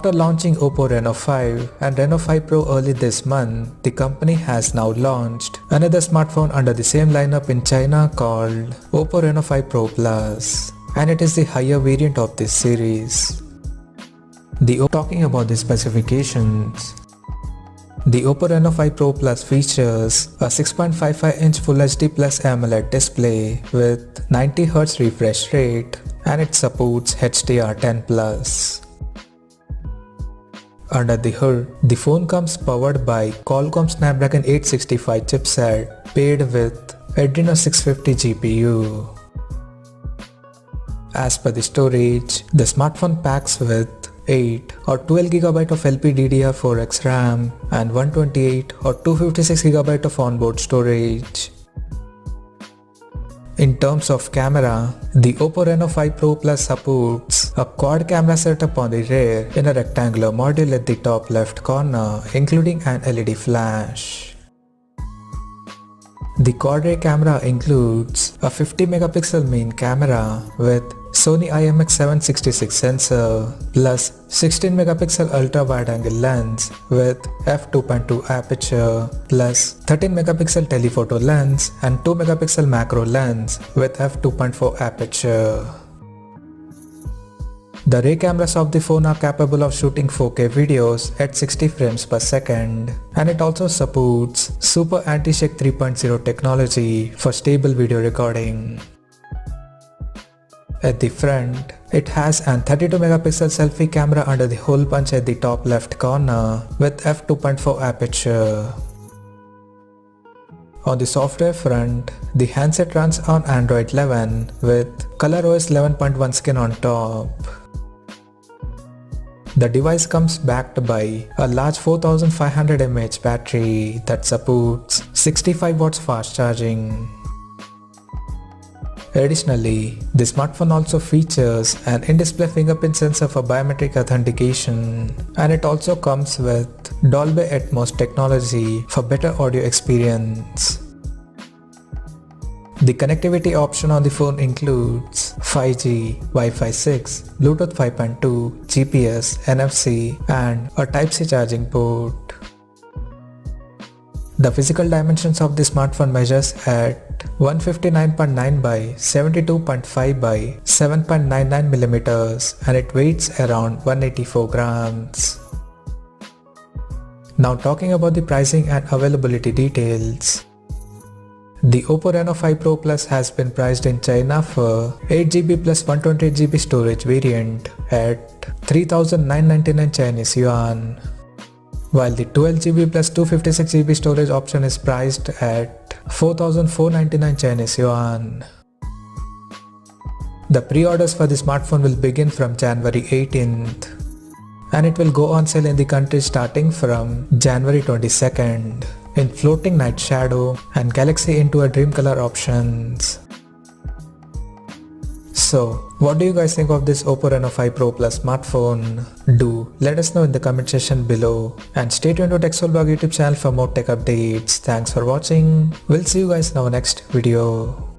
After launching Oppo Reno5 and Reno5 Pro early this month, the company has now launched another smartphone under the same lineup in China called Oppo Reno5 Pro Plus, and it is the higher variant of this series. Talking about the specifications, the Oppo Reno5 Pro Plus features a 6.55-inch Full HD Plus AMOLED display with 90Hz refresh rate, and it supports HDR10+. Under the hood, the phone comes powered by Qualcomm Snapdragon 865 chipset paired with Adreno 650 GPU. As per the storage, the smartphone packs with 8 or 12GB of LPDDR4X RAM and 128 or 256GB of onboard storage. In terms of camera, the Oppo Reno5 Pro Plus supports a quad camera setup on the rear in a rectangular module at the top left corner, including an LED flash. The quad rear camera includes a 50MP main camera with Sony IMX766 sensor plus 16MP ultra wide angle lens with f2.2 aperture plus 13MP telephoto lens and 2MP macro lens with f2.4 aperture. The rear cameras of the phone are capable of shooting 4K videos at 60 frames per second, and it also supports Super Anti-Shake 3.0 technology for stable video recording. At the front, it has an 32MP selfie camera under the hole punch at the top left corner with f2.4 aperture. On the software front, the handset runs on Android 11 with ColorOS 11.1 skin on top. The device comes backed by a large 4500 mAh battery that supports 65 watts fast charging. Additionally, the smartphone also features an in-display fingerprint sensor for biometric authentication, and it also comes with Dolby Atmos technology for better audio experience. The connectivity option on the phone includes 5G, Wi-Fi 6, Bluetooth 5.2, GPS, NFC, and a Type-C charging port. The physical dimensions of the smartphone measures at 159.9 by 72.5 by 7.99mm, and it weighs around 184 grams. Now talking about the pricing and availability details. The Oppo Reno5 Pro Plus has been priced in China for 8GB plus 128GB storage variant at 3,999 Chinese yuan, while the 12GB plus 256GB storage option is priced at 4,499 Chinese yuan. The pre-orders for the smartphone will begin from January 18th, and it will go on sale in the country starting from January 22nd in Floating Night Shadow and Galaxy into a Dream Color options. So, what do you guys think of this Oppo Reno5 Pro Plus smartphone? Do let us know in the comment section below, and stay tuned to Techsole blog YouTube channel for more tech updates. Thanks for watching. We'll see you guys in our next video.